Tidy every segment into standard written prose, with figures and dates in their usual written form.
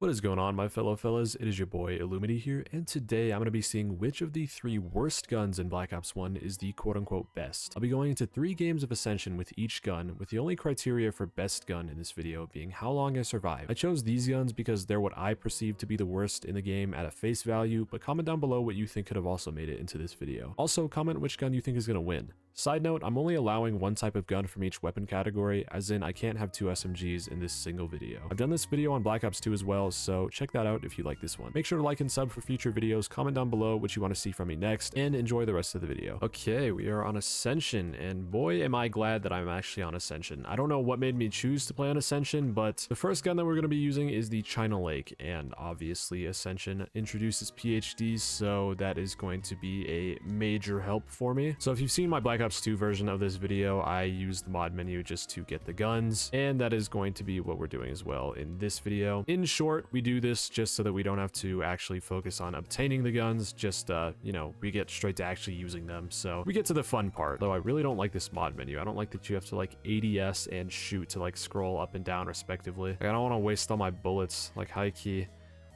What is going on, my fellow fellas? It is your boy illumity here, and today I'm going to be seeing which of the 3 worst guns in Black Ops 1 is the quote-unquote best. I'll be going into 3 games of Ascension with each gun, with the only criteria for best gun in this video being how long I survive. I chose these guns because they're what I perceive to be the worst in the game at a face value, but comment down below what you think could have also made it into this video. Also, comment which gun you think is going to win. Side note, I'm only allowing one type of gun from each weapon category, as in I can't have 2 SMGs in this single video. I've done this video on Black Ops 2 as well, so check that out if you like this one. Make sure to like and sub for future videos, comment down below what you want to see from me next, and enjoy the rest of the video. Okay, we are on Ascension, and boy am I glad that I'm actually on Ascension. I don't know what made me choose to play on Ascension, but the first gun that we're going to be using is the China Lake, and obviously Ascension introduces PhDs, so that is going to be a major help for me. So if you've seen my Black Ops 2 version of this video, I use the mod menu just to get the guns, and that is going to be what we're doing as well in this video. In short, we do this just so that we don't have to actually focus on obtaining the guns, just you know, we get straight to actually using them, so we get to the fun part. Though I really don't like this mod menu. I don't like that you have to like ADS and shoot to like scroll up and down respectively. Like, I don't want to waste all my bullets like high key.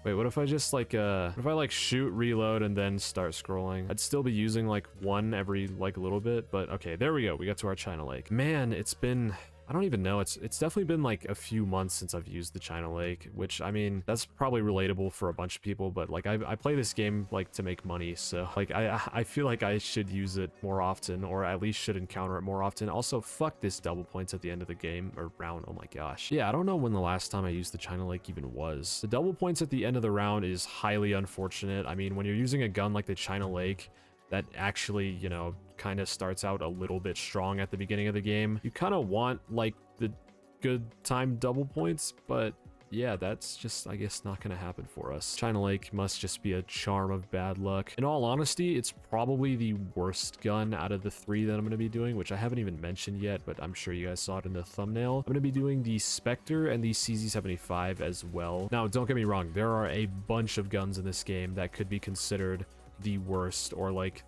Wait, what if I just like, what if I like shoot, reload, and then start scrolling? I'd still be using like one every like little bit, but okay, there we go. We got to our China Lake. Man, it's been, I don't even know. It's definitely been like a few months since I've used the China Lake, which I mean, that's probably relatable for a bunch of people, but like I play this game like to make money. So like I feel like I should use it more often, or at least should encounter it more often. Also, fuck this double points at the end of the game or round. Oh my gosh. Yeah, I don't know when the last time I used the China Lake even was. The double points at the end of the round is highly unfortunate. I mean, when you're using a gun like the China Lake, that actually, you know, kind of starts out a little bit strong at the beginning of the game, you kind of want like the good time double points, but yeah, that's just, I guess, not gonna happen for us. China Lake must just be a charm of bad luck. In all honesty, it's probably the worst gun out of the 3 that I'm gonna be doing, which I haven't even mentioned yet, but I'm sure you guys saw it in the thumbnail. I'm gonna be doing the Spectre and the CZ75 as well. Now, don't get me wrong, there are a bunch of guns in this game that could be considered the worst, or like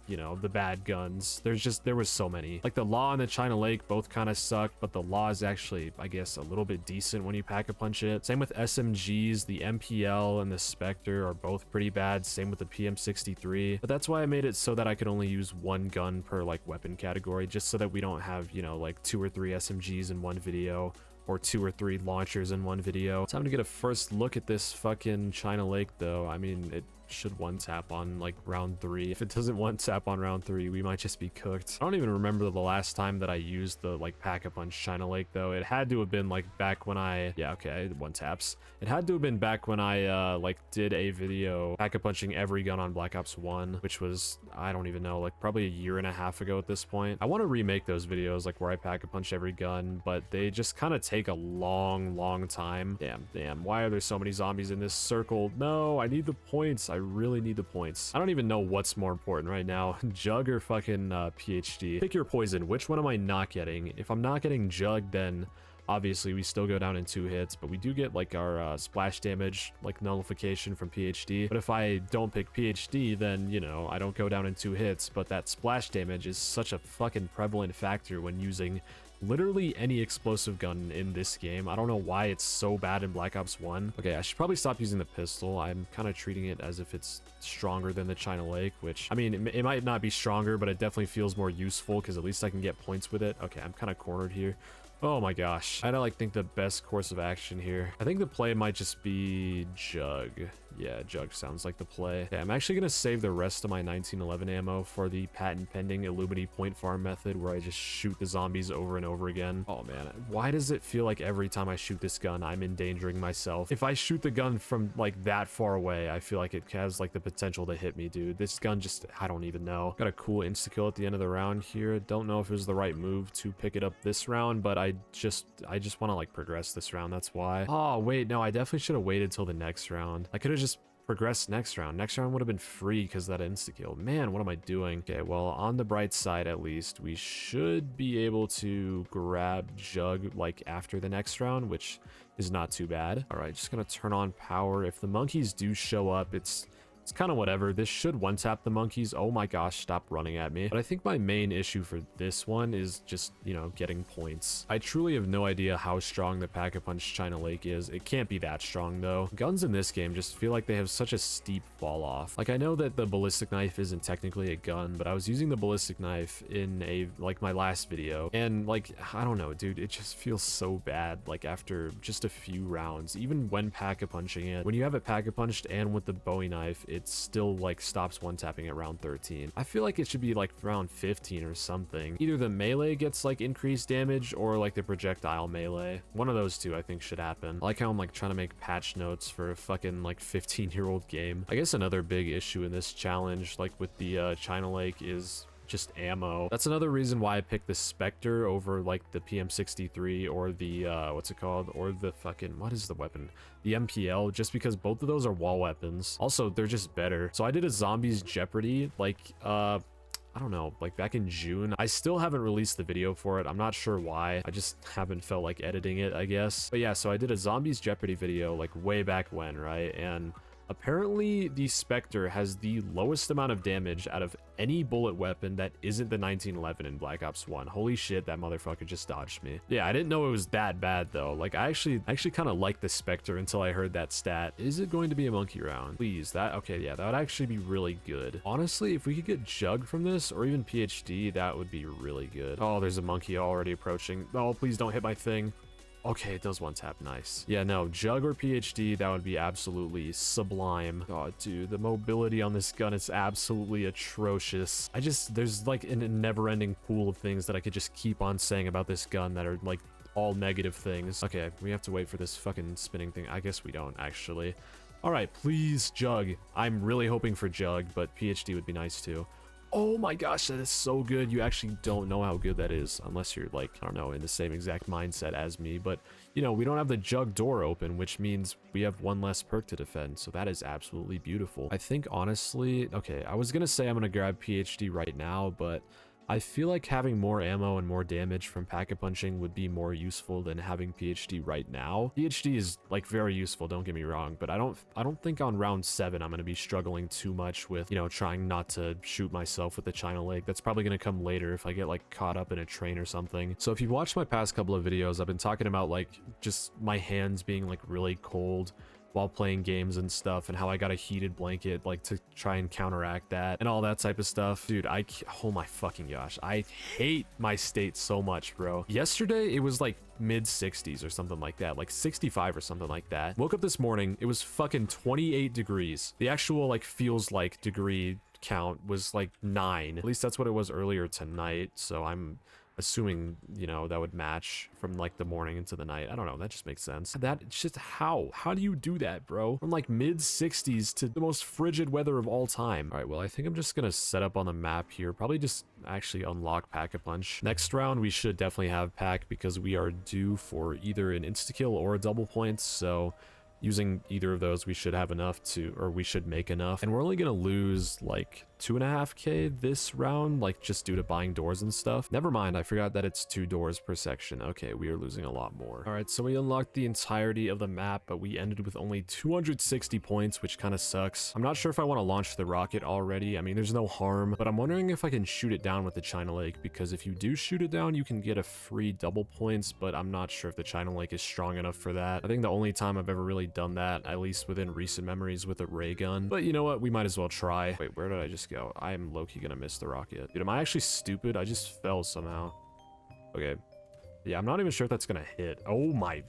you know, the bad guns. There was so many. Like the Law and the China Lake both kind of suck, but the Law is actually, I guess, a little bit decent when you pack a punch it. Same with SMGs. The MPL and the Spectre are both pretty bad. Same with the PM63. But that's why I made it so that I could only use one gun per like weapon category, just so that we don't have, you know, like 2 or 3 SMGs in one video, or 2 or 3 launchers in one video. Time to get a first look at this fucking China Lake though. I mean, it should one tap on like round 3. If it doesn't one tap on round 3, we might just be cooked. I don't even remember the last time that I used the like pack-a-punch China Lake though. It had to have been like back when yeah, okay, one taps. It had to have been back when I like did a video pack-a-punching every gun on Black Ops 1, which was, I don't even know, like probably a year and a half ago at this point. I want to remake those videos like where I pack-a-punch every gun, but they just kind of take a long time. Damn, why are there so many zombies in this circle? No, I need the points. I really need the points. I don't even know what's more important right now, Jug or fucking PhD. Pick your poison. Which one am I not getting? If I'm not getting Jug, then obviously we still go down in 2 hits, but we do get like our splash damage like nullification from PhD. But if I don't pick PhD, then, you know, I don't go down in 2 hits, but that splash damage is such a fucking prevalent factor when using literally any explosive gun in this game. I don't know why it's so bad in Black Ops 1. Okay, I should probably stop using the pistol. I'm kind of treating it as if it's stronger than the China Lake, which, I mean, it might not be stronger, but it definitely feels more useful because at least I can get points with it. Okay, I'm kind of cornered here. Oh my gosh. I like think the best course of action here. I think the play might just be Jug. Yeah, Jug sounds like the play. Okay, I'm actually gonna save the rest of my 1911 ammo for the patent pending illumity point farm method where I just shoot the zombies over and over again. Oh man, why does it feel like every time I shoot this gun, I'm endangering myself? If I shoot the gun from like that far away, I feel like it has like the potential to hit me, dude. This gun just, I don't even know. Got a cool insta-kill at the end of the round here. Don't know if it was the right move to pick it up this round, but I just want to like progress this round. That's why. Oh wait, no, I definitely should have waited till the next round. I could have just progressed next round. Next round would have been free because that insta-kill. Man, what am I doing? Okay, well, on the bright side, at least, we should be able to grab Jug like after the next round, which is not too bad. All right, just gonna turn on power. If the monkeys do show up, it's It's kind of whatever. This should one-tap the monkeys. Oh my gosh, stop running at me. But I think my main issue for this one is just, you know, getting points. I truly have no idea how strong the Pack-a-Punch China Lake is. It can't be that strong though. Guns in this game just feel like they have such a steep fall off. Like, I know that the ballistic knife isn't technically a gun, but I was using the ballistic knife in like my last video, and like, I don't know, dude, it just feels so bad like after just a few rounds. Even when Pack-a-Punching it, when you have it Pack-a-Punched and with the Bowie knife, it still like stops one tapping at round 13. I feel like it should be like round 15 or something. Either the melee gets like increased damage or like the projectile melee. One of those two I think should happen. I like how I'm like trying to make patch notes for a fucking like 15-year-old game. I guess another big issue in this challenge, like with the China Lake, is just ammo. That's another reason why I picked the Spectre over like the PM63 or the what's it called, or the fucking, what is the weapon, the MPL, just because both of those are wall weapons. Also, they're just better. So I did a Zombies Jeopardy like I don't know, like back in June. I still haven't released the video for it. I'm not sure why. I just haven't felt like editing it, I guess. But yeah, so I did a Zombies Jeopardy video like way back when, right? And apparently the Spectre has the lowest amount of damage out of any bullet weapon that isn't the 1911 in Black Ops 1. Holy shit, that motherfucker just dodged me. Yeah, I didn't know it was that bad though. Like, I actually kind of like the Spectre until I heard that stat. Is it going to be a monkey round? Please, that, okay, yeah, that would actually be really good. Honestly, if we could get Jug from this or even PhD, that would be really good. Oh, there's a monkey already approaching. Oh, please don't hit my thing. Okay, it does one tap. Nice. Yeah, no, Jug or PhD, that would be absolutely sublime. God, dude, the mobility on this gun is absolutely atrocious. There's like a never-ending pool of things that I could just keep on saying about this gun that are like all negative things. Okay, we have to wait for this fucking spinning thing. I guess we don't, actually. All right, please, Jug. I'm really hoping for Jug, but PhD would be nice too. Oh my gosh, that is so good. You actually don't know how good that is unless you're like, I don't know, in the same exact mindset as me. But, you know, we don't have the Jug door open, which means we have one less perk to defend. So that is absolutely beautiful. I think, honestly, okay, I was going to say I'm going to grab PhD right now, but I feel like having more ammo and more damage from Pack-a-Punching would be more useful than having PhD right now. PhD is like very useful, don't get me wrong, but I don't think on round 7 I'm going to be struggling too much with, you know, trying not to shoot myself with the China Lake. That's probably going to come later if I get like caught up in a train or something. So if you've watched my past couple of videos, I've been talking about like just my hands being like really cold while playing games and stuff, and how I got a heated blanket like to try and counteract that and all that type of stuff. Dude, oh my fucking gosh, I hate my state so much, bro. Yesterday it was like mid 60s or something like that, like 65 or something like that. Woke up this morning, it was fucking 28 degrees. The actual like feels like degree count was like 9. At least that's what it was earlier tonight, so I'm assuming, you know, that would match from like the morning into the night. I don't know, that just makes sense. It's just how do you do that, bro? From like mid 60s to the most frigid weather of all time. All right, well, I think I'm just gonna set up on the map here, probably just actually unlock Pack-a-Punch. Next round we should definitely have Pack because we are due for either an insta-kill or a double points, so using either of those we should have enough to, or we should make enough. And we're only gonna lose like 2.5k this round, like just due to buying doors and stuff. Never mind, I forgot that it's 2 doors per section. Okay, we are losing a lot more. All right, so we unlocked the entirety of the map, but we ended with only 260 points, which kind of sucks. I'm not sure if I want to launch the rocket already. I mean, there's no harm, but I'm wondering if I can shoot it down with the China Lake, because if you do shoot it down, you can get a free double points, but I'm not sure if the China Lake is strong enough for that. I think the only time I've ever really done that, at least within recent memories, with a ray gun. But you know what? We might as well try. Wait, where did I just go? I am low-key gonna miss the rocket. Dude, am I actually stupid? I just fell somehow. Okay. Yeah, I'm not even sure if that's gonna hit. Oh my...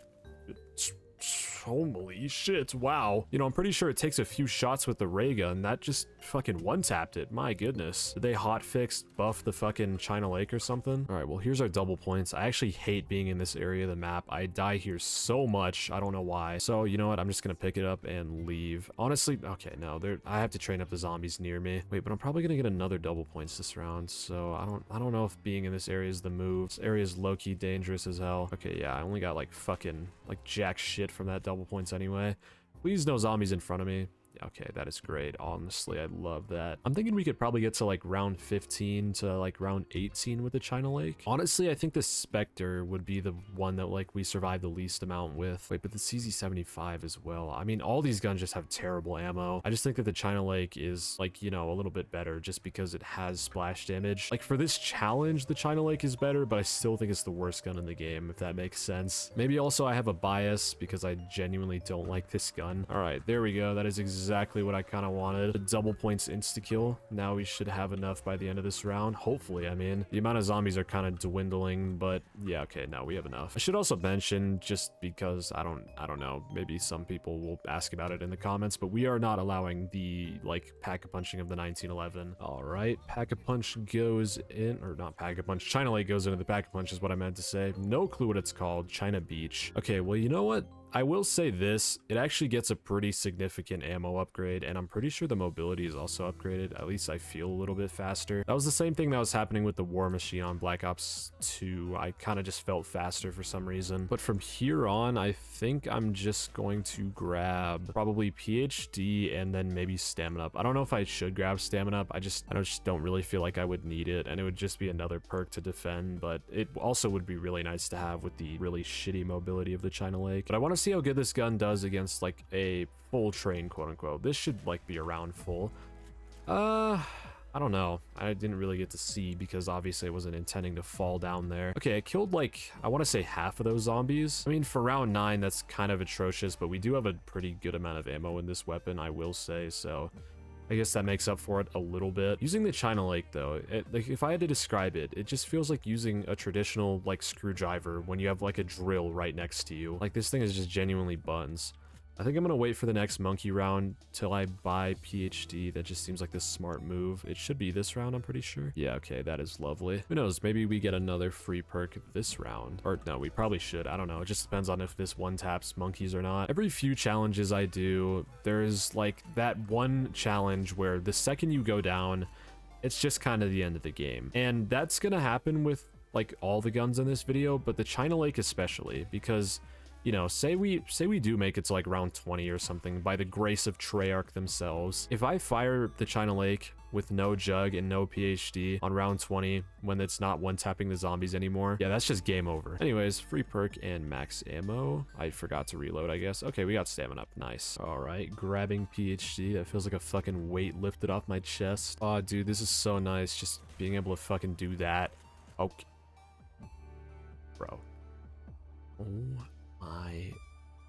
Holy shit, wow. You know, I'm pretty sure it takes a few shots with the ray gun. That just fucking one-tapped it. My goodness. Did they hotfix buff the fucking China Lake or something? All right, well, here's our double points. I actually hate being in this area of the map. I die here so much. I don't know why. So, you know what? I'm just gonna pick it up and leave. Honestly, okay, no, I have to train up the zombies near me. Wait, but I'm probably gonna get another double points this round, so I don't know if being in this area is the move. This area is low-key dangerous as hell. Okay, yeah, I only got like fucking like jack shit from that double points anyway. Please no zombies in front of me. Okay, that is great. Honestly, I love that. I'm thinking we could probably get to like round 15 to like round 18 with the China Lake. Honestly, I think the Spectre would be the one that like we survive the least amount with. Wait, but the CZ75 as well. I mean, all these guns just have terrible ammo. I just think that the China Lake is like, you know, a little bit better just because it has splash damage. Like for this challenge, the China Lake is better, but I still think it's the worst gun in the game, if that makes sense. Maybe also I have a bias because I genuinely don't like this gun. All right, there we go. That is exactly what I kind of wanted. A double points insta-kill. Now we should have enough by the end of this round. Hopefully, I mean. The amount of zombies are kind of dwindling, but yeah, okay, now we have enough. I should also mention, just because I don't know, maybe some people will ask about it in the comments, but we are not allowing the, like, pack-a-punching of the 1911. All right, pack-a-punch goes in, or not pack-a-punch, China Lake goes into the pack-a-punch is what I meant to say. No clue what it's called. China Beach. Okay, well, you know what? I will say this, it actually gets a pretty significant ammo upgrade, and I'm pretty sure the mobility is also upgraded. At least I feel a little bit faster. That was the same thing that was happening with the War Machine on Black Ops 2. I kind of just felt faster for some reason. But from here on, I think I'm just going to grab probably PhD and then maybe Stamina Up. I don't know if I should grab Stamina Up. I just don't really feel like I would need it, and it would just be another perk to defend, but it also would be really nice to have with the really shitty mobility of the China Lake. But I want to see how good this gun does against like a full train, quote unquote. This should like be around full. I don't know. I didn't really get to see because obviously I wasn't intending to fall down there. Okay, I killed like, I want to say half of those zombies. I mean, for round 9, that's kind of atrocious, but we do have a pretty good amount of ammo in this weapon, I will say, so I guess that makes up for it a little bit. Using the China Lake though, like if I had to describe it, it just feels like using a traditional like screwdriver when you have like a drill right next to you. Like this thing is just genuinely buns. I think I'm gonna wait for the next monkey round till I buy PhD. That just seems like the smart move. It should be this round, I'm pretty sure. Yeah, okay, that is lovely. Who knows, maybe we get another free perk this round. Or no, we probably should. I don't know. It just depends on if this one taps monkeys or not. Every few challenges I do, there's like that one challenge where the second you go down, it's just kind of the end of the game. And that's gonna happen with like all the guns in this video, but the China Lake especially, because you know, say we do make it to like round 20 or something by the grace of Treyarch themselves. If I fire the China Lake with no jug and no PhD on round 20 when it's not one-tapping the zombies anymore, yeah, that's just game over. Anyways, free perk and max ammo. I forgot to reload, I guess. Okay, we got Stamina Up. Nice. All right, grabbing PhD. That feels like a fucking weight lifted off my chest. Oh, dude, this is so nice. Just being able to fucking do that. Okay. Bro. Oh my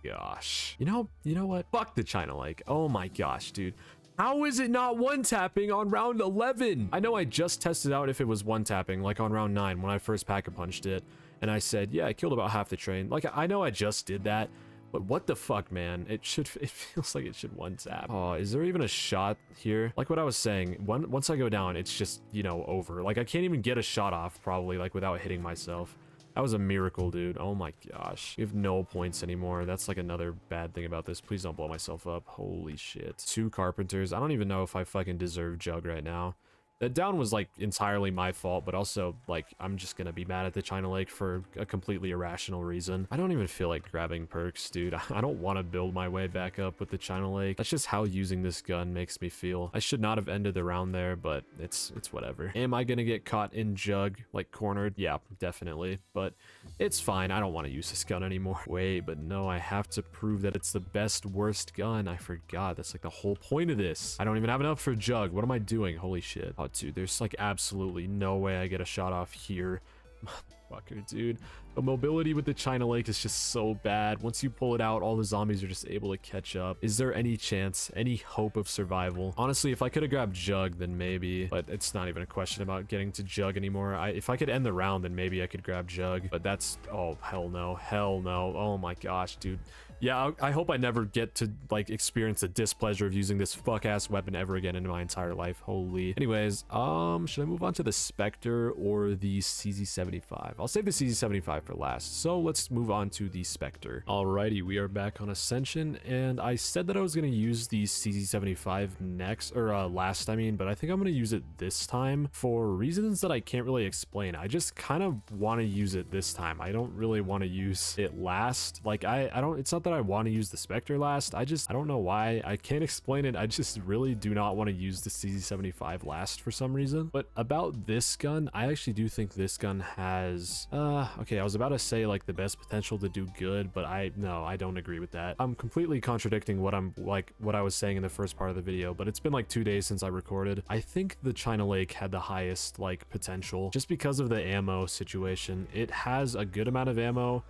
gosh. You know what? Fuck the China Lake. Oh my gosh, dude. How is it not one-tapping on round 11? I know I just tested out if it was one-tapping, like on round 9 when I first pack-a-punched it, and I said, yeah, I killed about half the train. Like, I know I just did that, but what the fuck, man? It feels like it should one-tap. Oh, is there even a shot here? Like what I was saying, once I go down, it's just, you know, over. Like, I can't even get a shot off, probably, like, without hitting myself. That was a miracle, dude. Oh my gosh. We have no points anymore. That's like another bad thing about this. Please don't blow myself up. Holy shit. 2 carpenters. I don't even know if I fucking deserve jug right now. That down was like entirely my fault, but also like I'm just gonna be mad at the China Lake for a completely irrational reason. I don't even feel like grabbing perks, dude. I don't want to build my way back up with the China Lake. That's just how using this gun makes me feel. I should not have ended the round there, but it's whatever. Am I gonna get caught in jug, like cornered? Yeah, definitely, but it's fine. I don't want to use this gun anymore. Wait, but no, I have to prove that it's the best worst gun. I forgot. That's like the whole point of this. I don't even have enough for jug. What am I doing? Holy shit. Oh, dude, there's like absolutely no way I get a shot off here. Motherfucker, dude. The mobility with the China Lake is just so bad. Once you pull it out, all the zombies are just able to catch up. Is there any chance, any hope of survival? Honestly, if I could have grabbed jug, then maybe, but it's not even a question about getting to jug anymore. If I could end the round, then maybe I could grab jug, but that's, oh, hell no. Hell no. Oh my gosh, dude. Yeah, I hope I never get to like experience the displeasure of using this fuck-ass weapon ever again in my entire life. Holy. Anyways, should I move on to the Spectre or the CZ75? I'll save the CZ75 for last. So let's move on to the Spectre. Alrighty, we are back on Ascension, and I said that I was going to use the CZ75 next, or last, I mean, but I think I'm going to use it this time for reasons that I can't really explain. I just kind of want to use it this time. I don't really want to use it last. Like, I don't, it's not that I want to use the Spectre last. I don't know why. I can't explain it. I just really do not want to use the CZ75 last for some reason. But about this gun, I actually do think this gun has, okay, I was about to say like the best potential to do good, but no, I don't agree with that. I'm completely contradicting what I was saying in the first part of the video, but it's been like 2 days since I recorded. I think the China Lake had the highest like potential just because of the ammo situation. It has a good amount of ammo,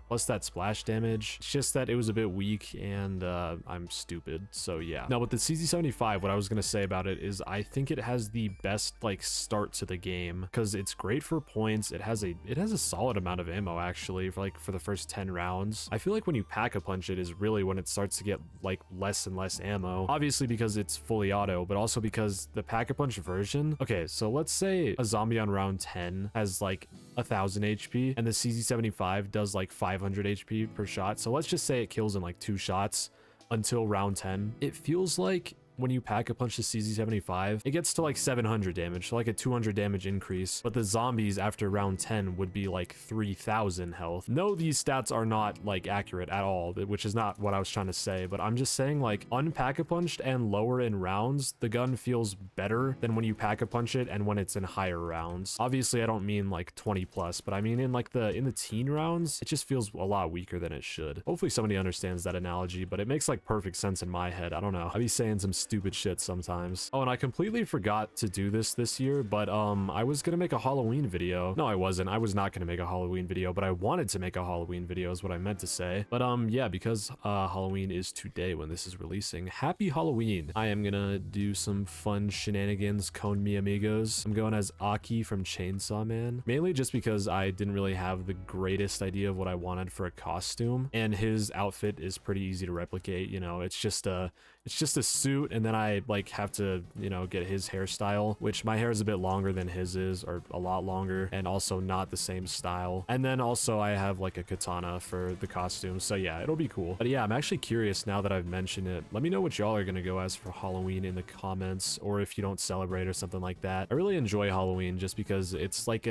plus that splash damage. It's just that it was a bit weak and I'm stupid, so yeah. Now with the CZ75, what I was gonna say about it is I think it has the best like start to the game because it's great for points. It has a solid amount of ammo actually for the first 10 rounds. I feel like when you pack a punch it is really when it starts to get like less and less ammo, obviously because it's fully auto, but also because the pack a punch version, okay, so let's say a zombie on round 10 has like 1000 HP and the CZ75 does like 500 HP per shot. So let's just say it kills in like 2 shots until round 10. It feels like when you pack a punch the CZ75, it gets to like 700 damage, so like a 200 damage increase, but the zombies after round 10 would be like 3000 health. No, these stats are not like accurate at all, which is not what I was trying to say, but I'm just saying like unpack-a-punched and lower in rounds, the gun feels better than when you pack-a-punch it and when it's in higher rounds. Obviously, I don't mean like 20 plus, but I mean in the teen rounds, it just feels a lot weaker than it should. Hopefully somebody understands that analogy, but it makes like perfect sense in my head. I don't know. I be saying some stupid shit sometimes. Oh, and I completely forgot to do this year, but I was gonna make a Halloween video. No, I wasn't. I was not gonna make a Halloween video, but I wanted to make a Halloween video is what I meant to say. But yeah, because Halloween is today when this is releasing. Happy Halloween. I am gonna do some fun shenanigans, con mi amigos. I'm going as Aki from Chainsaw Man, mainly just because I didn't really have the greatest idea of what I wanted for a costume, and his outfit is pretty easy to replicate. You know, it's just a suit, and then I like have to, you know, get his hairstyle, which my hair is a bit longer than his is, or a lot longer, and also not the same style. And then also I have like a katana for the costume, so yeah, it'll be cool. But yeah, I'm actually curious now that I've mentioned it. Let me know what y'all are gonna go as for Halloween in the comments, or if you don't celebrate or something like that. I really enjoy Halloween just because it's like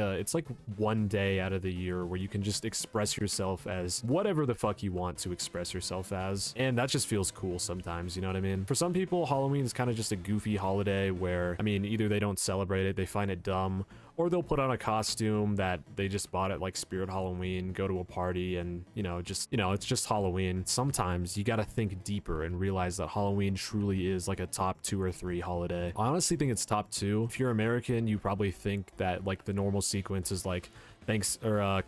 one day out of the year where you can just express yourself as whatever the fuck you want to express yourself as, and that just feels cool sometimes, you know what I mean? For some people, Halloween is kind of just a goofy holiday where, I mean, either they don't celebrate it, they find it dumb, or they'll put on a costume that they just bought at like Spirit Halloween, go to a party, and it's just Halloween. Sometimes you gotta think deeper and realize that Halloween truly is like a top 2 or 3 holiday. I honestly think it's top 2. If you're American, you probably think that like the normal sequence is like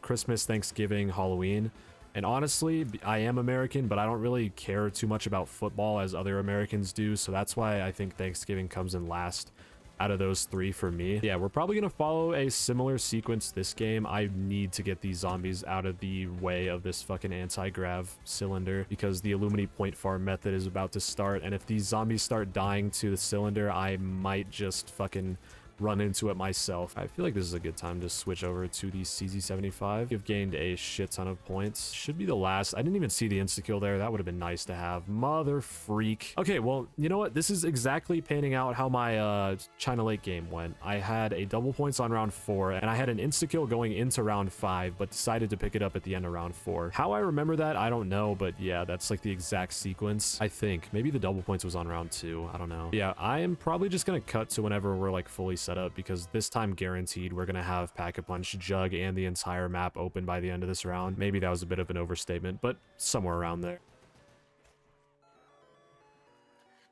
Christmas, Thanksgiving, Halloween. And honestly, I am American, but I don't really care too much about football as other Americans do, so that's why I think Thanksgiving comes in last out of those 3 for me. Yeah, we're probably gonna follow a similar sequence this game. I need to get these zombies out of the way of this fucking anti-grav cylinder because the illumity point farm method is about to start, and if these zombies start dying to the cylinder, I might just fucking run into it myself. I feel like this is a good time to switch over to the CZ75. You've gained a shit ton of points. Should be the last. I didn't even see the insta-kill there. That would have been nice to have. Mother freak. Okay, well, you know what? This is exactly panning out how my China Lake game went. I had a double points on round 4, and I had an insta-kill going into round 5, but decided to pick it up at the end of round 4. How I remember that, I don't know, but yeah, that's like the exact sequence. I think. Maybe the double points was on round 2. I don't know. Yeah, I am probably just gonna cut to whenever we're like fully set up, because this time guaranteed we're gonna have Pack-a-Punch, Jug, and the entire map open by the end of this round. Maybe that was a bit of an overstatement, but somewhere around there.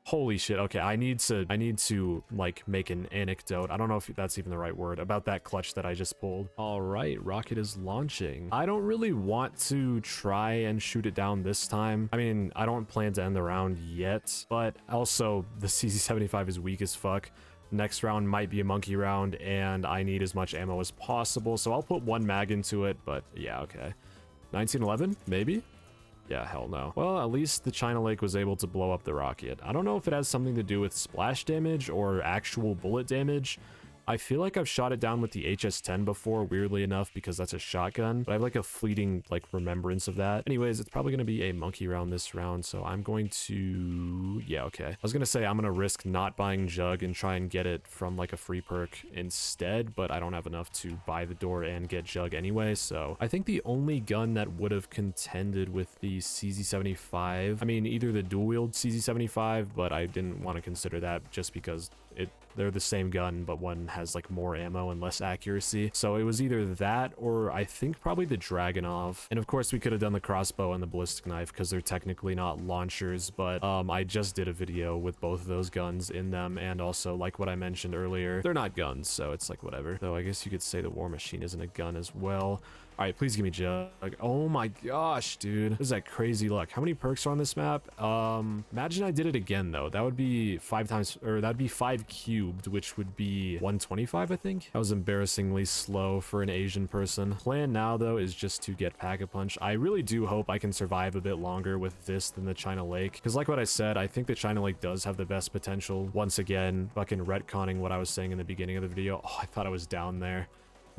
Holy shit. Okay, I need to like make an anecdote. I don't know if that's even the right word about that clutch that I just pulled. All right, rocket is launching. I don't really want to try and shoot it down this time. I mean, I don't plan to end the round yet, but also the CZ75 is weak as fuck. Next round might be a monkey round, and I need as much ammo as possible, so I'll put 1 mag into it, but yeah, okay. 1911? Maybe? Yeah, hell no. Well, at least the China Lake was able to blow up the rocket. I don't know if it has something to do with splash damage or actual bullet damage, I feel like I've shot it down with the HS-10 before, weirdly enough, because that's a shotgun, but I have like a fleeting like remembrance of that. Anyways, it's probably going to be a monkey round this round, so I'm going to... yeah, okay. I was going to say I'm going to risk not buying Jug and try and get it from like a free perk instead, but I don't have enough to buy the door and get Jug anyway, so I think the only gun that would have contended with the CZ75, I mean, either the dual-wield CZ75, but I didn't want to consider that just because they're the same gun, but one has like more ammo and less accuracy. So it was either that or I think probably the Dragunov. And of course we could have done the crossbow and the ballistic knife because they're technically not launchers, but I just did a video with both of those guns in them, and also like what I mentioned earlier, they're not guns, so it's like whatever. So I guess you could say the War Machine isn't a gun as well. All right, please give me Jug. Oh my gosh, dude. This is that crazy luck. How many perks are on this map? Imagine I did it again, though. That would be 5 times, or that'd be 5 cubed, which would be 125, I think. That was embarrassingly slow for an Asian person. Plan now, though, is just to get Pack-a-Punch. I really do hope I can survive a bit longer with this than the China Lake. Because like what I said, I think the China Lake does have the best potential. Once again, fucking retconning what I was saying in the beginning of the video. Oh, I thought I was down there.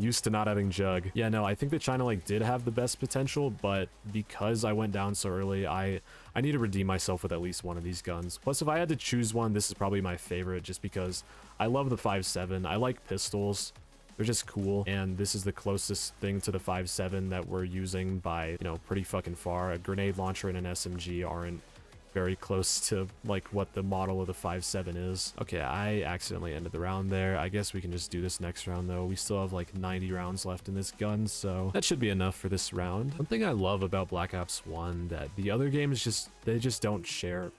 Used to not having Jug. Yeah, no, I think the China Lake did have the best potential, but because I went down so early, I need to redeem myself with at least one of these guns. Plus, if I had to choose one, this is probably my favorite just because I love the 5.7. I like pistols. They're just cool, and this is the closest thing to the 5.7 that we're using by, you know, pretty fucking far. A grenade launcher and an SMG aren't very close to like what the model of the 5.7 is. Okay, I accidentally ended the round there. I guess we can just do this next round though. We still have like 90 rounds left in this gun, so that should be enough for this round. One thing I love about Black Ops 1 that the other games they just don't share.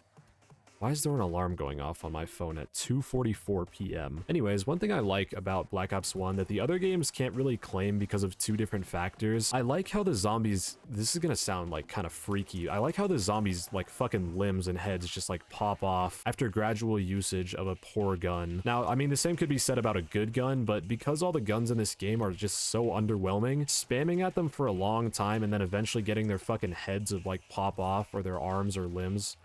Why is there an alarm going off on my phone at 2:44 p.m.? Anyways, one thing I like about Black Ops 1 that the other games can't really claim because of 2 different factors. I like how the zombies, this is gonna sound like kind of freaky. I like how the zombies like fucking limbs and heads just like pop off after gradual usage of a poor gun. Now, I mean, the same could be said about a good gun, but because all the guns in this game are just so underwhelming, spamming at them for a long time and then eventually getting their fucking heads to like pop off or their arms or limbs,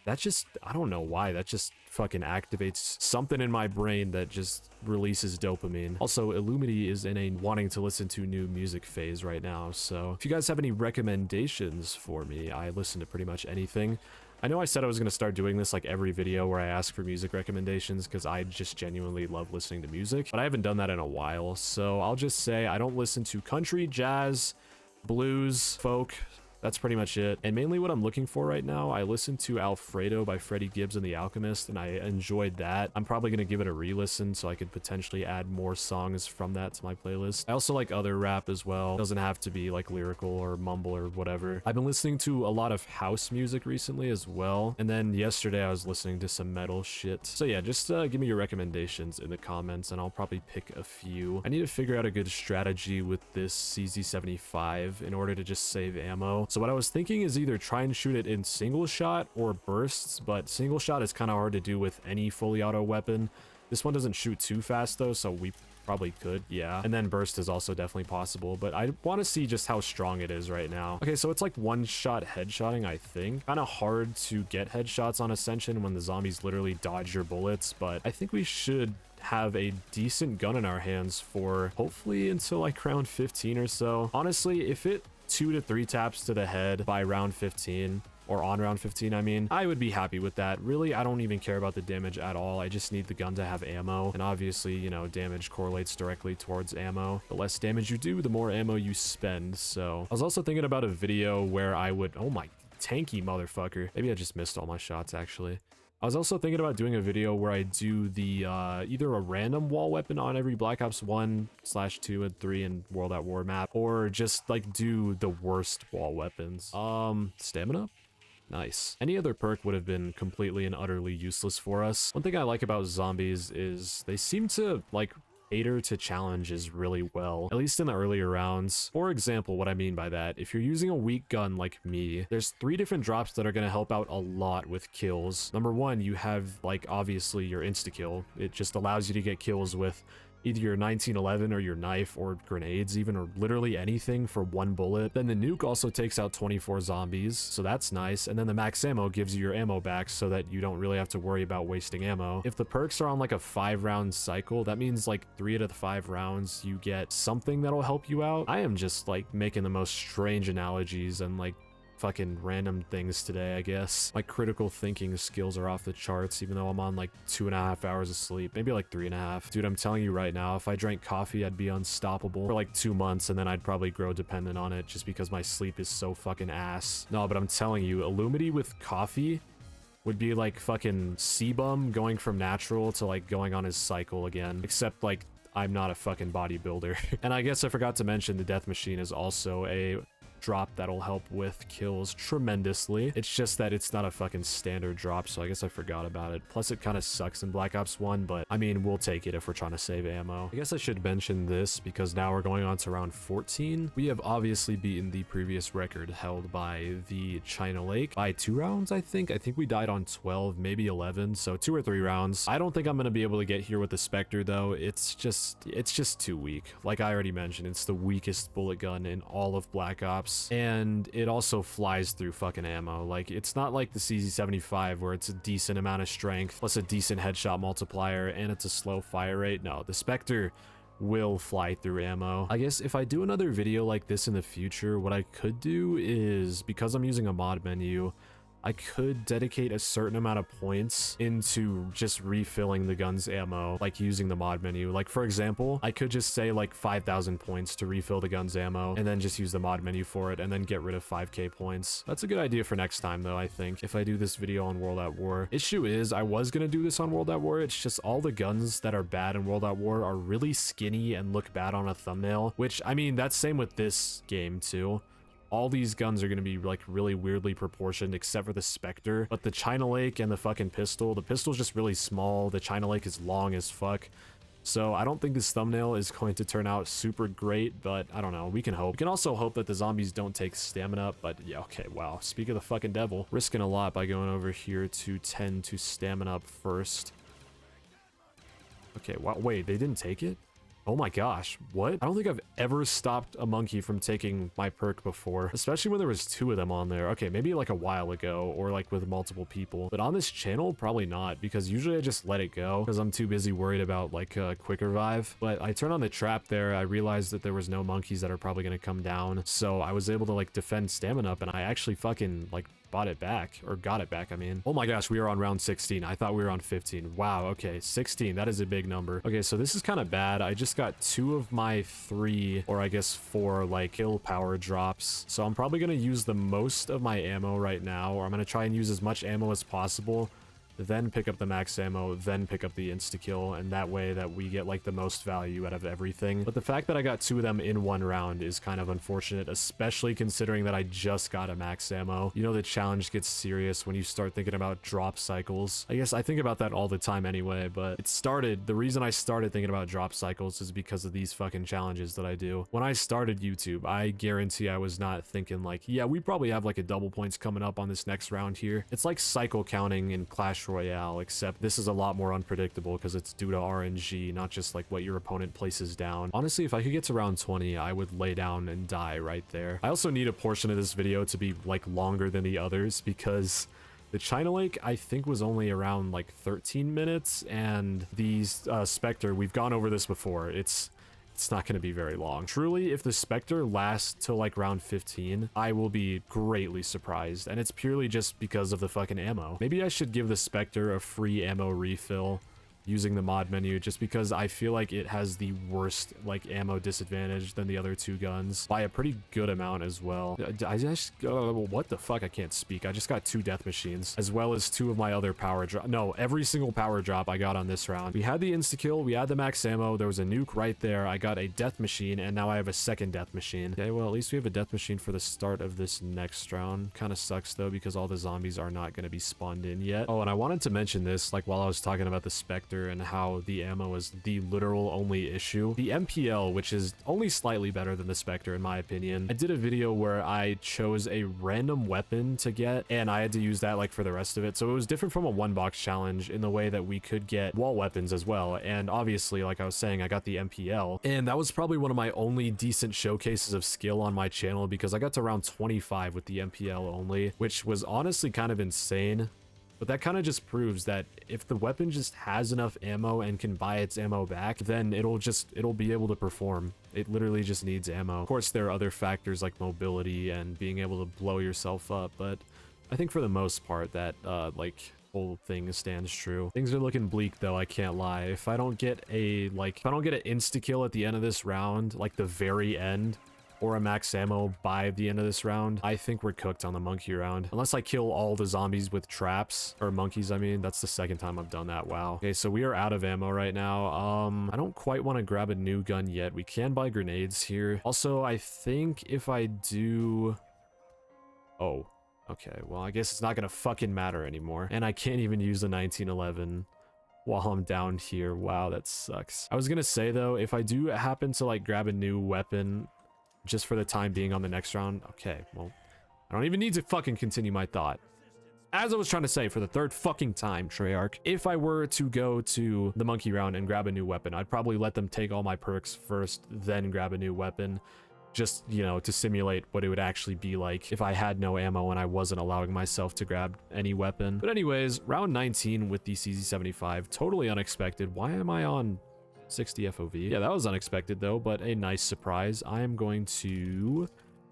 that just, I don't know why, that just fucking activates something in my brain that just releases dopamine. Also, Illumity is in a wanting to listen to new music phase right now, so if you guys have any recommendations for me, I listen to pretty much anything. I know I said I was going to start doing this like every video where I ask for music recommendations because I just genuinely love listening to music, but I haven't done that in a while, so I'll just say I don't listen to country, jazz, blues, folk. That's pretty much it. And mainly what I'm looking for right now, I listened to Alfredo by Freddie Gibbs and the Alchemist, and I enjoyed that. I'm probably going to give it a re-listen so I could potentially add more songs from that to my playlist. I also like other rap as well. It doesn't have to be like lyrical or mumble or whatever. I've been listening to a lot of house music recently as well. And then yesterday I was listening to some metal shit. So yeah, just give me your recommendations in the comments and I'll probably pick a few. I need to figure out a good strategy with this CZ75 in order to just save ammo. So what I was thinking is either try and shoot it in single shot or bursts, but single shot is kind of hard to do with any fully auto weapon. This one doesn't shoot too fast though, so we probably could, yeah. And then burst is also definitely possible, but I want to see just how strong it is right now. Okay, so it's like one-shot headshotting, I think. Kind of hard to get headshots on Ascension when the zombies literally dodge your bullets, but I think we should have a decent gun in our hands for hopefully until like round 15 or so. Honestly, if it 2 to 3 taps to the head by round 15, or on round 15, I mean, I would be happy with that. Really, I don't even care about the damage at all. I just need the gun to have ammo. And obviously, you know, damage correlates directly towards ammo. The less damage you do, the more ammo you spend. So I was also thinking about a video where I would, oh my tanky motherfucker. Maybe I just missed all my shots actually. I was also thinking about doing a video where I do the either a random wall weapon on every Black Ops 1/2 and 3 and World at War map, or just like do the worst wall weapons. Stamina? Nice. Any other perk would have been completely and utterly useless for us. One thing I like about zombies is they seem to like cater to challenges really well, at least in the earlier rounds. For example, what I mean by that, if you're using a weak gun like me, there's 3 different drops that are going to help out a lot with kills. Number 1, you have like obviously your insta-kill. It just allows you to get kills with either your 1911 or your knife or grenades even, or literally anything for 1 bullet. Then the nuke also takes out 24 zombies, so that's nice. And then the max ammo gives you your ammo back so that you don't really have to worry about wasting ammo. If the perks are on like a 5-round cycle, that means like 3 out of the 5 rounds you get something that'll help you out. I am just like making the most strange analogies and like fucking random things today, I guess. My critical thinking skills are off the charts, even though I'm on like 2.5 hours of sleep, maybe like 3.5. Dude, I'm telling you right now, if I drank coffee, I'd be unstoppable for like 2 months, and then I'd probably grow dependent on it just because my sleep is so fucking ass. No, but I'm telling you, illumity with coffee would be like fucking Sebum going from natural to like going on his cycle again, except like I'm not a fucking bodybuilder. And I guess I forgot to mention the death machine is also a drop that'll help with kills tremendously. It's just that it's not a fucking standard drop, so I guess I forgot about it. Plus it kind of sucks in Black Ops 1, but I mean, we'll take it if we're trying to save ammo. I guess I should mention this because now we're going on to round 14. We have obviously beaten the previous record held by the China Lake by 2 rounds, I think. I think we died on 12, maybe 11, so 2 or 3 rounds. I don't think I'm gonna be able to get here with the Spectre though. It's just too weak. Like I already mentioned, it's the weakest bullet gun in all of Black Ops. And it also flies through fucking ammo. Like, it's not like the CZ75 where it's a decent amount of strength plus a decent headshot multiplier and it's a slow fire rate. No, the Spectre will fly through ammo. I guess if I do another video like this in the future, what I could do is, because I'm using a mod menu, I could dedicate a certain amount of points into just refilling the gun's ammo, like using the mod menu. Like, for example, I could just say like 5,000 points to refill the gun's ammo and then just use the mod menu for it and then get rid of 5k points. That's a good idea for next time though, I think, if I do this video on World at War. Issue is, I was gonna do this on World at War, it's just all the guns that are bad in World at War are really skinny and look bad on a thumbnail, which, I mean, that's same with this game too. All these guns are going to be like really weirdly proportioned except for the Spectre, but the China Lake and the fucking pistol, the pistol's just really small, the China Lake is long as fuck. So I don't think this thumbnail is going to turn out super great, but I don't know, we can hope. We can also hope that the zombies don't take stamina up, but yeah, okay, wow. Speak of the fucking devil. Risking a lot by going over here to 10 to stamina up first. Okay, wow, wait, they didn't take it? Oh my gosh, what? I don't think I've ever stopped a monkey from taking my perk before, especially when there was 2 of them on there. Okay, maybe like a while ago or like with multiple people, but on this channel, probably not, because usually I just let it go because I'm too busy worried about like quick revive. But I turned on the trap there, I realized that there was no monkeys that are probably going to come down, so I was able to like defend stamina up, and I actually fucking like bought it back, or got it back, I mean. Oh my gosh, we are on round 16. I thought we were on 15. Wow, okay, 16, that is a big number. Okay, so this is kind of bad. I just got 2 of my 3, or I guess 4, like, kill power drops. So I'm probably gonna use the most of my ammo right now, or I'm gonna try and use as much ammo as possible, then pick up the max ammo, then pick up the insta-kill, and that way that we get like the most value out of everything. But the fact that I got 2 of them in 1 round is kind of unfortunate, especially considering that I just got a max ammo. You know, the challenge gets serious when you start thinking about drop cycles. I guess I think about that all the time anyway, but the reason I started thinking about drop cycles is because of these fucking challenges that I do. When I started YouTube, I guarantee I was not thinking like, yeah, we probably have like a double points coming up on this next round here. It's like cycle counting in Clash Royale, except this is a lot more unpredictable because it's due to RNG, not just like what your opponent places down. Honestly, if I could get to round 20, I would lay down and die right there. I also need a portion of this video to be like longer than the others because the China Lake, I think, was only around like 13 minutes, and the Spectre, we've gone over this before, it's not going to be very long. Truly, if the Spectre lasts till like round 15, I will be greatly surprised, and it's purely just because of the fucking ammo. Maybe I should give the Spectre a free ammo refill using the mod menu, just because I feel like it has the worst like ammo disadvantage than the other 2 guns by a pretty good amount as well. I just what the fuck, I can't speak. I just got 2 death machines as well as 2 of my other power drop. No, every single power drop I got on this round. We had the insta kill, we had the max ammo, there was a nuke right there, I got a death machine, and now I have a second death machine. Okay, well, at least we have a death machine for the start of this next round. Kind of sucks though because all the zombies are not going to be spawned in yet. Oh, and I wanted to mention this like while I was talking about the Spectre. Spectre and how the ammo is the literal only issue. The MPL, which is only slightly better than the Spectre in my opinion. I did a video where I chose a random weapon to get, and I had to use that like for the rest of it. So it was different from a one box challenge in the way that we could get wall weapons as well. And obviously, like I was saying, I got the MPL, and that was probably one of my only decent showcases of skill on my channel because I got to round 25 with the MPL only, which was honestly kind of insane. But that kind of just proves that if the weapon just has enough ammo and can buy its ammo back, then it'll be able to perform. It literally just needs ammo. Of course, there are other factors like mobility and being able to blow yourself up, but I think for the most part that like whole thing stands true. Things are looking bleak though, I can't lie. If I don't get an insta kill at the end of this round, like the very end, or a max ammo by the end of this round, I think we're cooked on the monkey round. Unless I kill all the zombies with traps, or monkeys, I mean. That's the second time I've done that. Wow. Okay, so we are out of ammo right now. I don't quite want to grab a new gun yet. We can buy grenades here. Also, I think if I do... Oh, okay. Well, I guess it's not gonna fucking matter anymore. And I can't even use the 1911 while I'm down here. Wow, that sucks. I was gonna say, though, if I do happen to, like, grab a new weapon just for the time being on the next round. Okay, well, I don't even need to fucking continue my thought. As I was trying to say for the third fucking time, Treyarch, if I were to go to the monkey round and grab a new weapon, I'd probably let them take all my perks first, then grab a new weapon. Just, you know, to simulate what it would actually be like if I had no ammo and I wasn't allowing myself to grab any weapon. But anyways, round 19 with the CZ75, totally unexpected. Why am I on 60 FOV? Yeah, that was unexpected though, but a nice surprise. I am going to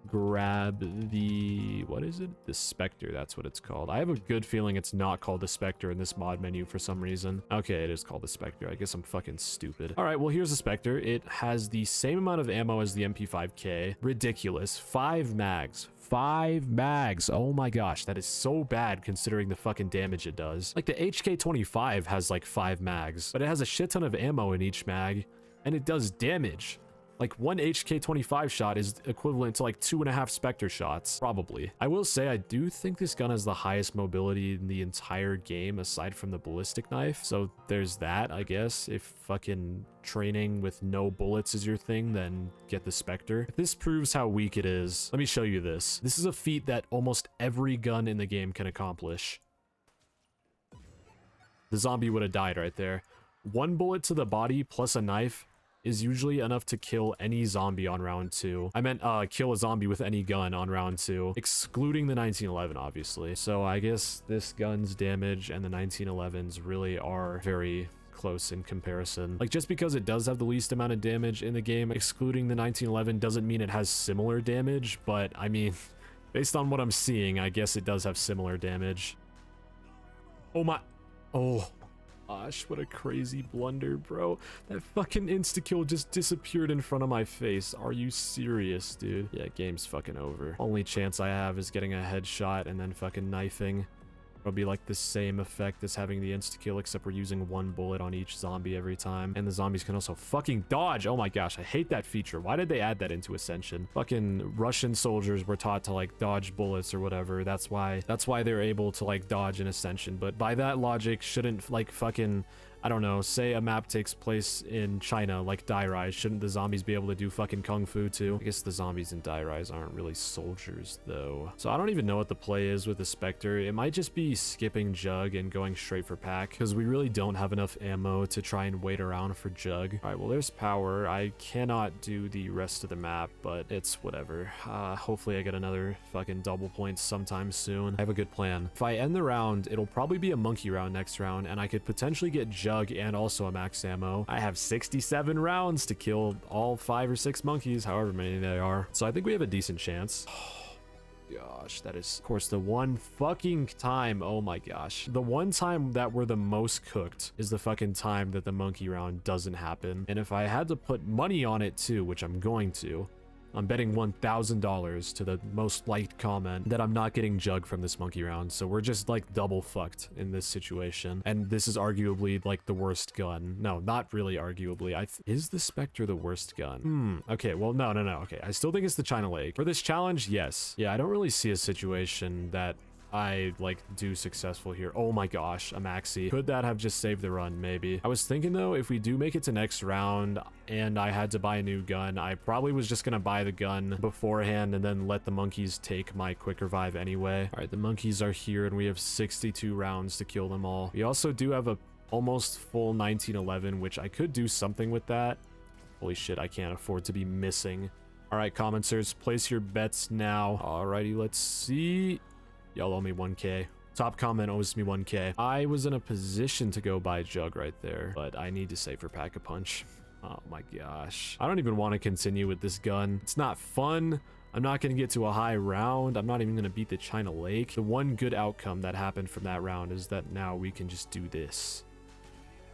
grab the, what is it? The Spectre, that's what it's called. I have a good feeling it's not called the Spectre in this mod menu for some reason. Okay, it is called the Spectre. I guess I'm fucking stupid. All right, well, here's the Spectre. It has the same amount of ammo as the MP5K. Ridiculous. 5 mags. 5 mags. Oh my gosh, that is so bad considering the fucking damage it does. Like the HK25 has like 5 mags, but it has a shit ton of ammo in each mag, and it does damage. Like one HK25 shot is equivalent to like 2.5 Spectre shots, probably. I will say I do think this gun has the highest mobility in the entire game aside from the ballistic knife. So there's that, I guess. If fucking training with no bullets is your thing, then get the Spectre. If this proves how weak it is, let me show you this. This is a feat that almost every gun in the game can accomplish. The zombie would have died right there. 1 bullet to the body plus a knife is usually enough to kill any zombie on round 2. I meant kill a zombie with any gun on round 2, excluding the 1911, obviously. So I guess this gun's damage and the 1911's really are very close in comparison. Like, just because it does have the least amount of damage in the game, excluding the 1911, doesn't mean it has similar damage, but I mean, based on what I'm seeing, I guess it does have similar damage. Oh my... Oh... Gosh, what a crazy blunder, bro. That fucking insta-kill just disappeared in front of my face. Are you serious, dude? Yeah, game's fucking over. Only chance I have is getting a headshot and then fucking knifing. It'll be like the same effect as having the insta-kill, except we're using 1 bullet on each zombie every time. And the zombies can also fucking dodge. Oh my gosh, I hate that feature. Why did they add that into Ascension? Fucking Russian soldiers were taught to like dodge bullets or whatever. That's why they're able to like dodge in Ascension. But by that logic, shouldn't like fucking... I don't know, say a map takes place in China, like Die Rise, shouldn't the zombies be able to do fucking kung fu too? I guess the zombies in Die Rise aren't really soldiers though. So I don't even know what the play is with the Spectre. It might just be skipping Jug and going straight for Pack, because we really don't have enough ammo to try and wait around for Jug. All right, well, there's power. I cannot do the rest of the map, but it's whatever. Hopefully I get another fucking double points sometime soon. I have a good plan. If I end the round, it'll probably be a monkey round next round, and I could potentially get Jug and also a max ammo. I have 67 rounds to kill all 5 or 6 monkeys, however many they are. So I think we have a decent chance. Gosh, that is, of course, the one fucking time. Oh my gosh. The one time that we're the most cooked is the fucking time that the monkey round doesn't happen. And if I had to put money on it too, which I'm going to, I'm betting $1,000 to the most liked comment that I'm not getting Jug from this monkey round. So we're just like double fucked in this situation. And this is arguably like the worst gun. No, not really arguably. Is the Spectre the worst gun? Okay, well, no. Okay, I still think it's the China Lake. For this challenge, yes. Yeah, I don't really see a situation that I like do successful here. Oh my gosh, a maxi. Could that have just saved the run? Maybe. I was thinking though, if we do make it to next round and I had to buy a new gun, I probably was just gonna buy the gun beforehand and then let the monkeys take my quick revive anyway. All right, the monkeys are here and we have 62 rounds to kill them all. We also do have a almost full 1911, which I could do something with that. Holy shit, I can't afford to be missing. All right, commenters, place your bets now. Alrighty, let's see. Y'all owe me 1K. Top comment owes me 1K. I was in a position to go buy Jug right there, but I need to save for Pack-a-Punch. Oh my gosh. I don't even want to continue with this gun. It's not fun. I'm not going to get to a high round. I'm not even going to beat the China Lake. The one good outcome that happened from that round is that now we can just do this.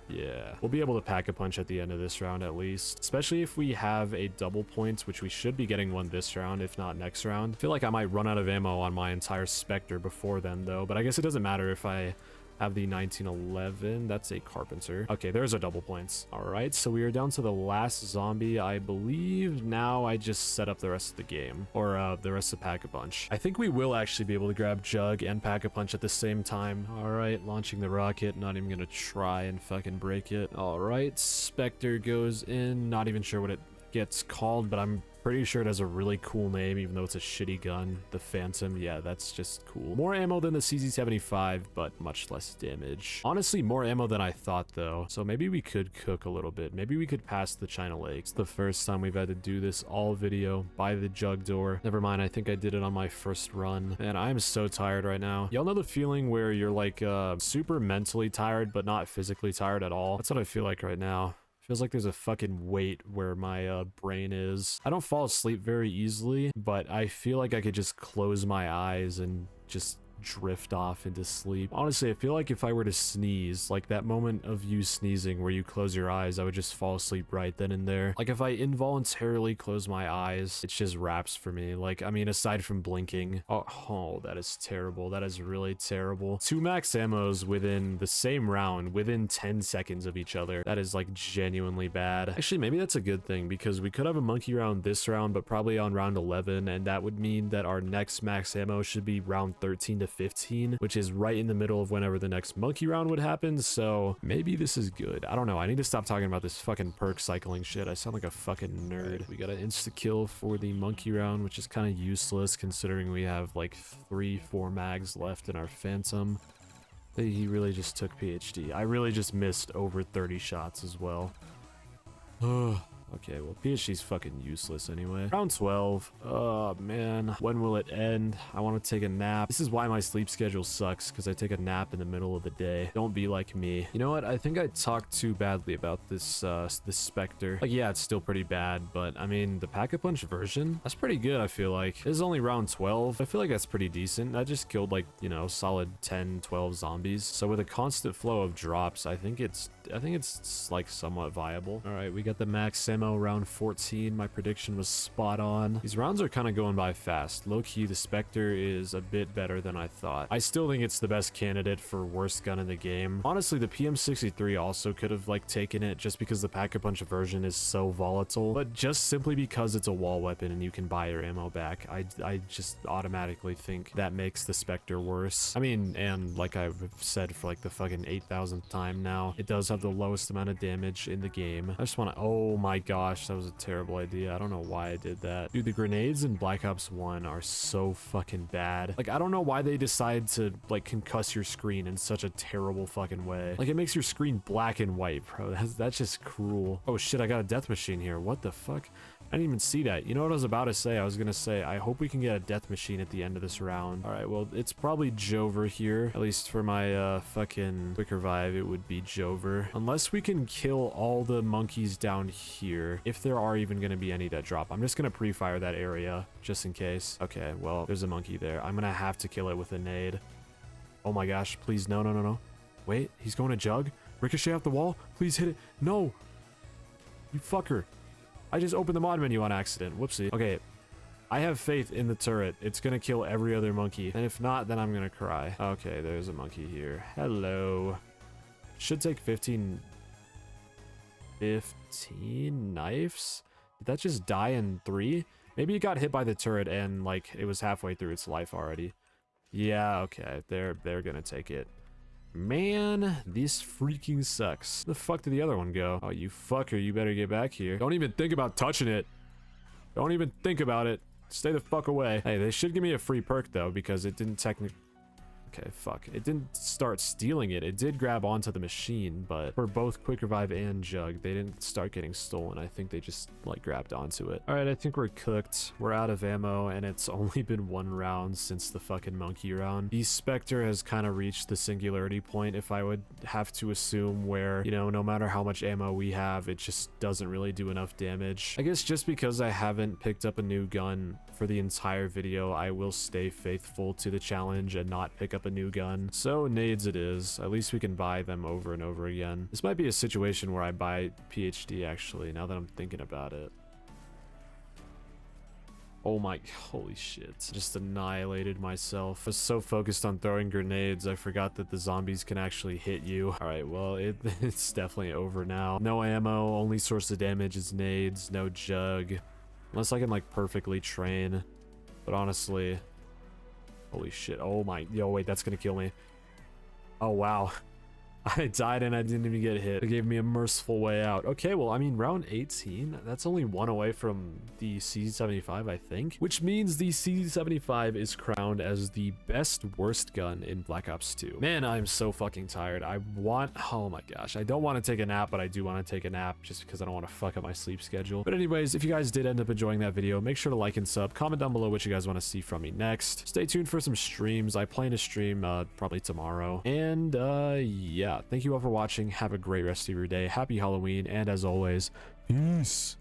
Yeah, we'll be able to Pack-a-Punch at the end of this round at least, especially if we have a double points, which we should be getting one this round, if not next round. I feel like I might run out of ammo on my entire Spectre before then though, but I guess it doesn't matter if I have the 1911. That's a Carpenter. Okay, there's our double points. All right, so we are down to the last zombie. I believe now I just set up the rest of the game, or the rest of Pack-a-Punch. I think we will actually be able to grab Jug and Pack-a-Punch at the same time. All right, launching the rocket. Not even gonna try and fucking break it. All right, Spectre goes in. Not even sure what it gets called, but I'm pretty sure it has a really cool name, even though it's a shitty gun. The Phantom, yeah, that's just cool. More ammo than the CZ75, but much less damage. Honestly, more ammo than I thought, though. So maybe we could cook a little bit. Maybe we could pass the China Lake. It's the first time we've had to do this all video by the Jug door. Never mind, I think I did it on my first run. Man, I'm so tired right now. Y'all know the feeling where you're like super mentally tired, but not physically tired at all? That's what I feel like right now. Feels like there's a fucking weight where my brain is. I don't fall asleep very easily, but I feel like I could just close my eyes and just drift off into sleep. Honestly, I feel like if I were to sneeze, like that moment of you sneezing where you close your eyes, I would just fall asleep right then and there. Like if I involuntarily close my eyes, it's just wraps for me. Like, I mean, aside from blinking. Oh, that is terrible. That is really terrible. 2 max ammos within the same round, within 10 seconds of each other. That is like genuinely bad. Actually, maybe that's a good thing because we could have a monkey round this round, but probably on round 11, and that would mean that our next max ammo should be round 13 to 15, which is right in the middle of whenever the next monkey round would happen. So maybe this is good. I don't know. I need to stop talking about this fucking perk cycling shit. I sound like a fucking nerd. We got an insta kill for the monkey round, which is kind of useless considering we have like 3-4 mags left in our Phantom. He really just took PhD. I really just missed over 30 shots as well. Okay, well, PhD's fucking useless anyway. Round 12. Oh, man. When will it end? I want to take a nap. This is why my sleep schedule sucks, because I take a nap in the middle of the day. Don't be like me. You know what? I think I talked too badly about this this Spectre. Like, yeah, it's still pretty bad, but, I mean, the Pack-a-Punch version, that's pretty good, I feel like. This is only round 12. I feel like that's pretty decent. That just killed, like, you know, solid 10, 12 zombies. So with a constant flow of drops, I think it's like somewhat viable. All right, we got the max ammo round 14. My prediction was spot on. These rounds are kind of going by fast. Low-key, the Spectre is a bit better than I thought. I still think it's the best candidate for worst gun in the game. Honestly, the PM63 also could have like taken it just because the Pack-a-Punch version is so volatile, but just simply because it's a wall weapon and you can buy your ammo back, I just automatically think that makes the Spectre worse. I mean, and like I've said for like the fucking 8,000th time now, it does have the lowest amount of damage in the game. I just want to, oh my gosh, that was a terrible idea. I don't know why I did that. Dude, the grenades in Black Ops 1 are so fucking bad. Like, I don't know why they decide to like concuss your screen in such a terrible fucking way. Like, it makes your screen black and white, bro. That's just cruel. Oh shit, I got a death machine here. What the fuck? I didn't even see that. You know what I was about to say? I was gonna say, I hope we can get a death machine at the end of this round. All right, well, it's probably Jover here. At least for my fucking quick revive, it would be Jover. Unless we can kill all the monkeys down here, if there are even gonna be any that drop. I'm just gonna pre-fire that area, just in case. Okay, well, there's a monkey there. I'm gonna have to kill it with a nade. Oh my gosh, please, no, no, no, no. Wait, he's going to Jug? Ricochet off the wall? Please hit it. No! You fucker. I just opened the mod menu on accident. Whoopsie. Okay, I have faith in the turret. It's gonna kill every other monkey. And if not, then I'm gonna cry. Okay, there's a monkey here. Hello. Should take 15 knives? Did that just die in 3? Maybe it got hit by the turret and, like, it was halfway through its life already. Yeah, okay. They're gonna take it. Man, this freaking sucks. Where the fuck did the other one go? Oh, you fucker, you better get back here. Don't even think about touching it. Don't even think about it. Stay the fuck away. Hey, they should give me a free perk though, because it didn't technically... Okay, fuck. It didn't start stealing it. It did grab onto the machine, but for both Quick Revive and Jug, they didn't start getting stolen. I think they just, like, grabbed onto it. Alright, I think we're cooked. We're out of ammo, and it's only been 1 round since the fucking monkey round. The Spectre has kind of reached the singularity point, if I would have to assume, where, you know, no matter how much ammo we have, it just doesn't really do enough damage. I guess just because I haven't picked up a new gun for the entire video, I will stay faithful to the challenge and not pick up a new gun. So nades it is. At least we can buy them over and over again. This might be a situation where I buy PhD actually, now that I'm thinking about it. Oh my, holy shit. Just annihilated myself. I was so focused on throwing grenades, I forgot that the zombies can actually hit you. Alright, well, it's definitely over now. No ammo, only source of damage is nades, no Jug. Unless I can, like, perfectly train. But honestly... Holy shit. Oh my... Yo, wait, that's gonna kill me. Oh, wow. I died and I didn't even get hit. It gave me a merciful way out. Okay, well, I mean, round 18, that's only 1 away from the C75, I think. Which means the C75 is crowned as the best worst gun in Black Ops 2. Man, I'm so fucking tired. Oh my gosh. I don't want to take a nap, but I do want to take a nap just because I don't want to fuck up my sleep schedule. But anyways, if you guys did end up enjoying that video, make sure to like and sub. Comment down below what you guys want to see from me next. Stay tuned for some streams. I plan to stream probably tomorrow. And yeah. Thank you all for watching. Have a great rest of your day. Happy Halloween, and as always, peace.